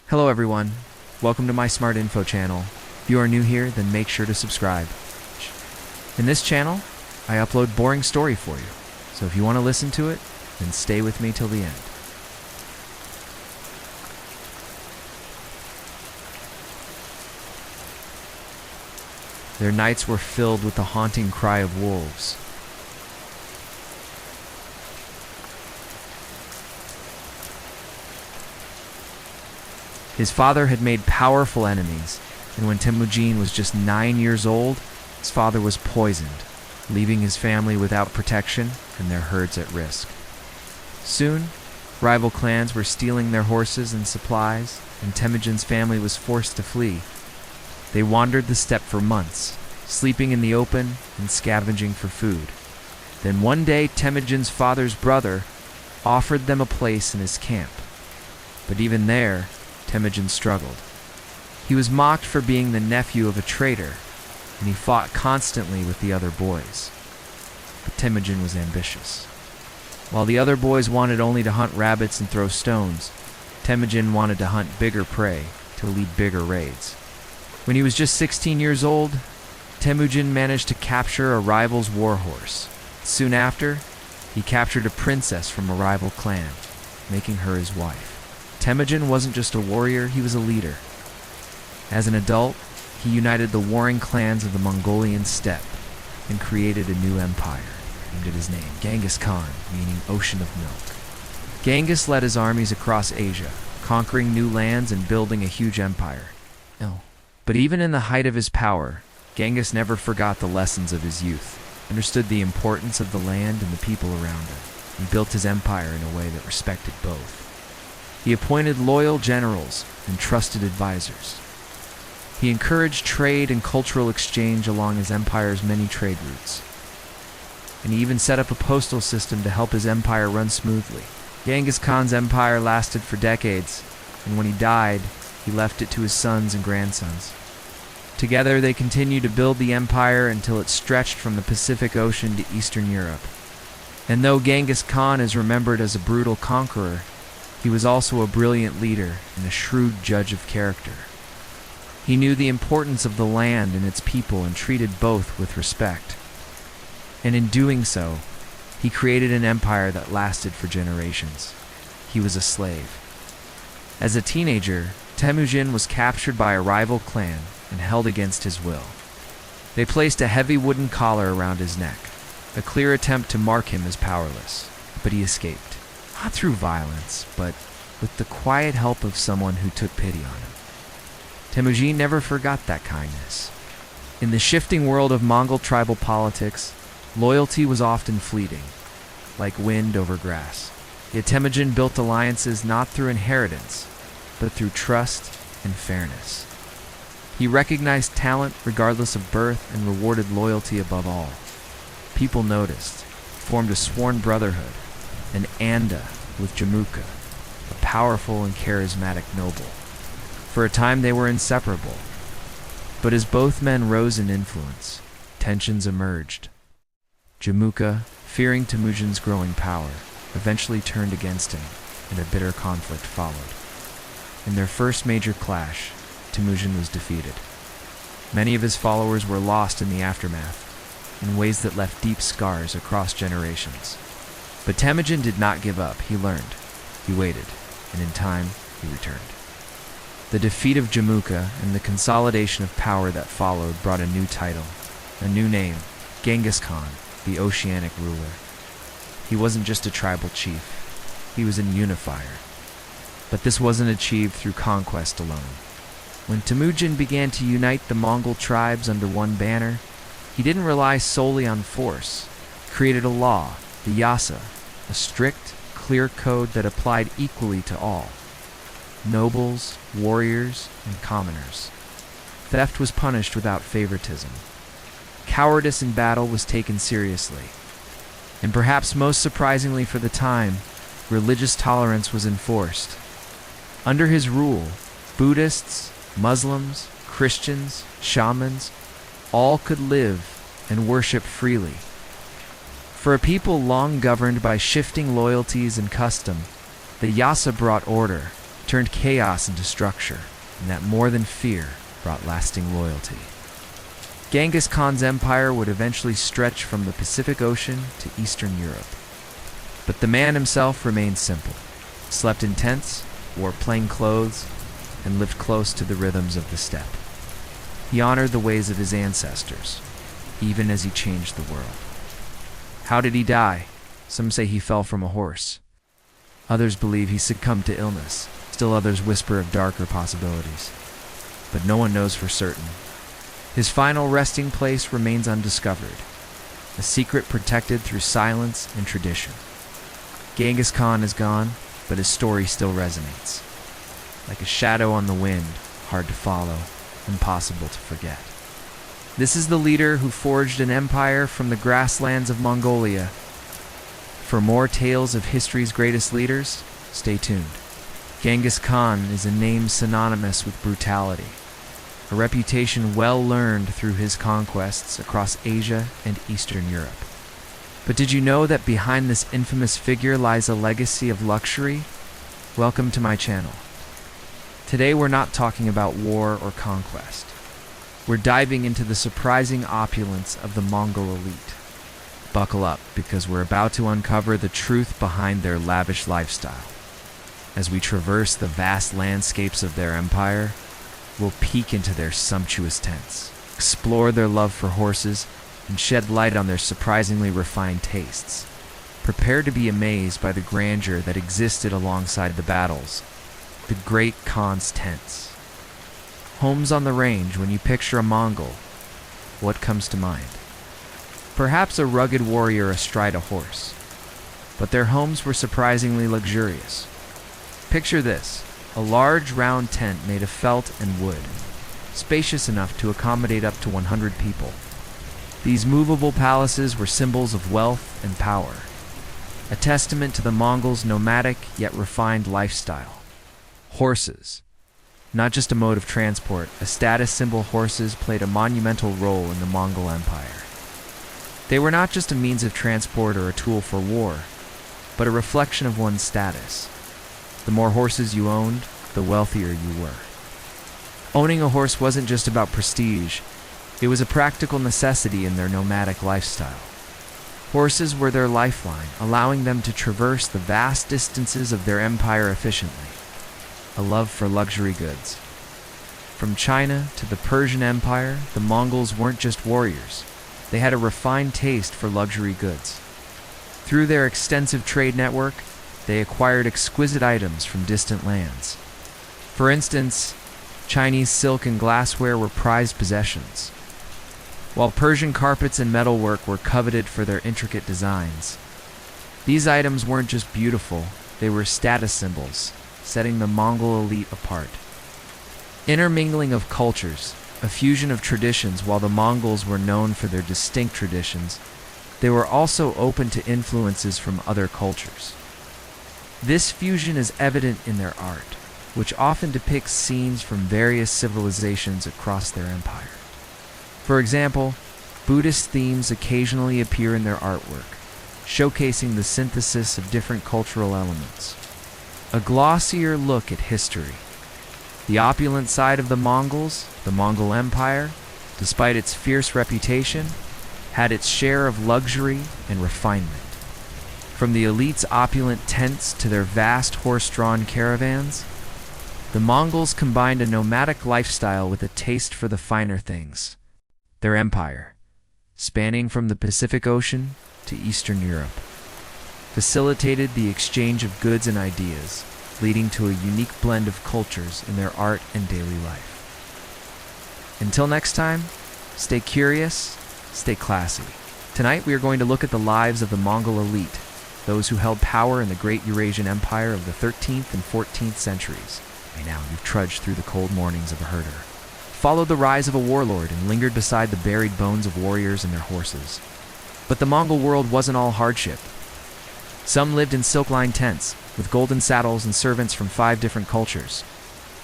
Hello everyone, welcome to my Smart Info channel. If you are new here, then make sure to subscribe. In this channel, I upload boring story for you, so if you want to listen to it, then stay with me till the end. Their nights were filled with the haunting cry of wolves. His father had made powerful enemies, and when Temujin was just 9 years old, his father was poisoned, leaving his family without protection and their herds at risk. Soon, rival clans were stealing their horses and supplies, and Temujin's family was forced to flee. They wandered the steppe for months, sleeping in the open and scavenging for food. Then one day, Temujin's father's brother offered them a place in his camp. But even there, Temujin struggled. He was mocked for being the nephew of a traitor, and he fought constantly with the other boys. But Temujin was ambitious. While the other boys wanted only to hunt rabbits and throw stones, Temujin wanted to hunt bigger prey to lead bigger raids. When he was just 16 years old, Temujin managed to capture a rival's warhorse. Soon after, he captured a princess from a rival clan, making her his wife. Temujin wasn't just a warrior, he was a leader. As an adult, he united the warring clans of the Mongolian steppe and created a new empire, named it his name, Genghis Khan, meaning ocean of milk. Genghis led his armies across Asia, conquering new lands and building a huge empire. But even in the height of his power, Genghis never forgot the lessons of his youth, understood the importance of the land and the people around him. He built his empire in a way that respected both. He appointed loyal generals and trusted advisors. He encouraged trade and cultural exchange along his empire's many trade routes. And he even set up a postal system to help his empire run smoothly. Genghis Khan's empire lasted for decades, and when he died, he left it to his sons and grandsons. Together, they continued to build the empire until it stretched from the Pacific Ocean to Eastern Europe. And though Genghis Khan is remembered as a brutal conqueror, he was also a brilliant leader and a shrewd judge of character. He knew the importance of the land and its people and treated both with respect. And in doing so, he created an empire that lasted for generations. He was a slave. As a teenager, Temujin was captured by a rival clan and held against his will. They placed a heavy wooden collar around his neck, a clear attempt to mark him as powerless, but he escaped. Not through violence, but with the quiet help of someone who took pity on him. Temujin never forgot that kindness. In the shifting world of Mongol tribal politics, loyalty was often fleeting, like wind over grass. Yet Temujin built alliances not through inheritance, but through trust and fairness. He recognized talent regardless of birth and rewarded loyalty above all. People noticed, formed a sworn brotherhood, an anda with Jamuka, a powerful and charismatic noble. For a time they were inseparable, but as both men rose in influence, tensions emerged. Jamuka, fearing Temujin's growing power, eventually turned against him, and a bitter conflict followed. In their first major clash, Temujin was defeated. Many of his followers were lost in the aftermath, in ways that left deep scars across generations. But Temujin did not give up. He learned, he waited, and in time, he returned. The defeat of Jamuka and the consolidation of power that followed brought a new title, a new name, Genghis Khan, the oceanic ruler. He wasn't just a tribal chief, he was a unifier. But this wasn't achieved through conquest alone. When Temujin began to unite the Mongol tribes under one banner, he didn't rely solely on force. He created a law, the Yasa, a strict, clear code that applied equally to all. Nobles, warriors, and commoners. Theft was punished without favoritism. Cowardice in battle was taken seriously. And perhaps most surprisingly for the time, religious tolerance was enforced. Under his rule, Buddhists, Muslims, Christians, shamans, all could live and worship freely. For a people long governed by shifting loyalties and custom, the Yasa brought order, turned chaos into structure, and that more than fear brought lasting loyalty. Genghis Khan's empire would eventually stretch from the Pacific Ocean to Eastern Europe. But the man himself remained simple, slept in tents, wore plain clothes, and lived close to the rhythms of the steppe. He honored the ways of his ancestors, even as he changed the world. How did he die? Some say he fell from a horse. Others believe he succumbed to illness. Still others whisper of darker possibilities. But no one knows for certain. His final resting place remains undiscovered, a secret protected through silence and tradition. Genghis Khan is gone, but his story still resonates. Like a shadow on the wind, hard to follow, impossible to forget. This is the leader who forged an empire from the grasslands of Mongolia. For more tales of history's greatest leaders, stay tuned. Genghis Khan is a name synonymous with brutality, a reputation well learned through his conquests across Asia and Eastern Europe. But did you know that behind this infamous figure lies a legacy of luxury? Welcome to my channel. Today we're not talking about war or conquest. We're diving into the surprising opulence of the Mongol elite. Buckle up, because we're about to uncover the truth behind their lavish lifestyle. As we traverse the vast landscapes of their empire, we'll peek into their sumptuous tents, explore their love for horses, and shed light on their surprisingly refined tastes. Prepare to be amazed by the grandeur that existed alongside the battles, the great Khan's tents. Homes on the range. When you picture a Mongol, what comes to mind? Perhaps a rugged warrior astride a horse, but their homes were surprisingly luxurious. Picture this, a large round tent made of felt and wood, spacious enough to accommodate up to 100 people. These movable palaces were symbols of wealth and power, a testament to the Mongols' nomadic yet refined lifestyle. Horses. Not just a mode of transport, a status symbol. Horses played a monumental role in the Mongol Empire. They were not just a means of transport or a tool for war, but a reflection of one's status. The more horses you owned, the wealthier you were. Owning a horse wasn't just about prestige, it was a practical necessity in their nomadic lifestyle. Horses were their lifeline, allowing them to traverse the vast distances of their empire efficiently. A love for luxury goods. From China to the Persian Empire, the Mongols weren't just warriors. They had a refined taste for luxury goods. Through their extensive trade network, they acquired exquisite items from distant lands. For instance, Chinese silk and glassware were prized possessions, while Persian carpets and metalwork were coveted for their intricate designs. These items weren't just beautiful, they were status symbols, setting the Mongol elite apart. Intermingling of cultures, a fusion of traditions. While the Mongols were known for their distinct traditions, they were also open to influences from other cultures. This fusion is evident in their art, which often depicts scenes from various civilizations across their empire. For example, Buddhist themes occasionally appear in their artwork, showcasing the synthesis of different cultural elements. A glossier look at history. The opulent side of the Mongols, the Mongol Empire, despite its fierce reputation, had its share of luxury and refinement. From the elite's opulent tents to their vast horse-drawn caravans, the Mongols combined a nomadic lifestyle with a taste for the finer things. Their empire, spanning from the Pacific Ocean to Eastern Europe, facilitated the exchange of goods and ideas, leading to a unique blend of cultures in their art and daily life. Until next time, stay curious, stay classy. Tonight we are going to look at the lives of the Mongol elite, those who held power in the great Eurasian Empire of the 13th and 14th centuries. By now you've trudged through the cold mornings of a herder, followed the rise of a warlord, and lingered beside the buried bones of warriors and their horses. But the Mongol world wasn't all hardship. Some lived in silk-lined tents, with golden saddles and servants from 5 different cultures.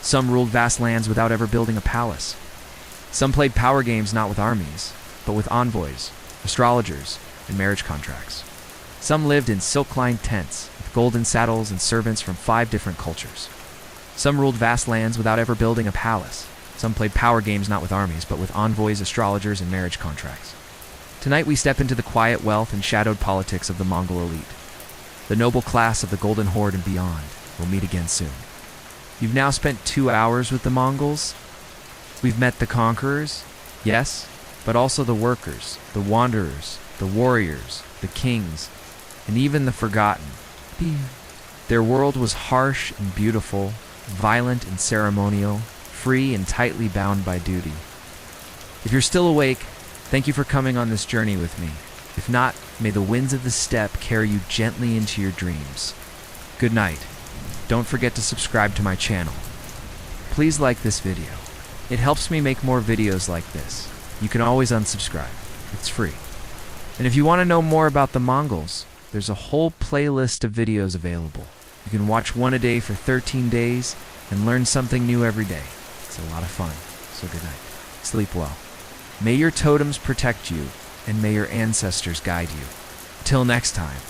Some ruled vast lands without ever building a palace. Some played power games not with armies, but with envoys, astrologers, and marriage contracts. Some lived in silk-lined tents, with golden saddles and servants from 5 different cultures. Some ruled vast lands without ever building a palace. Some played power games not with armies, but with envoys, astrologers, and marriage contracts. Tonight we step into the quiet wealth and shadowed politics of the Mongol elite. The noble class of the Golden Horde and beyond. We'll meet again soon. You've now spent 2 hours with the Mongols. We've met the conquerors, yes, but also the workers, the wanderers, the warriors, the kings, and even the forgotten. Their world was harsh and beautiful, violent and ceremonial, free and tightly bound by duty. If you're still awake, thank you for coming on this journey with me. If not, may the winds of the steppe carry you gently into your dreams. Good night. Don't forget to subscribe to my channel. Please like this video. It helps me make more videos like this. You can always unsubscribe. It's free. And if you want to know more about the Mongols, there's a whole playlist of videos available. You can watch one a day for 13 days and learn something new every day. It's a lot of fun. So good night. Sleep well. May your totems protect you, and may your ancestors guide you. Till next time.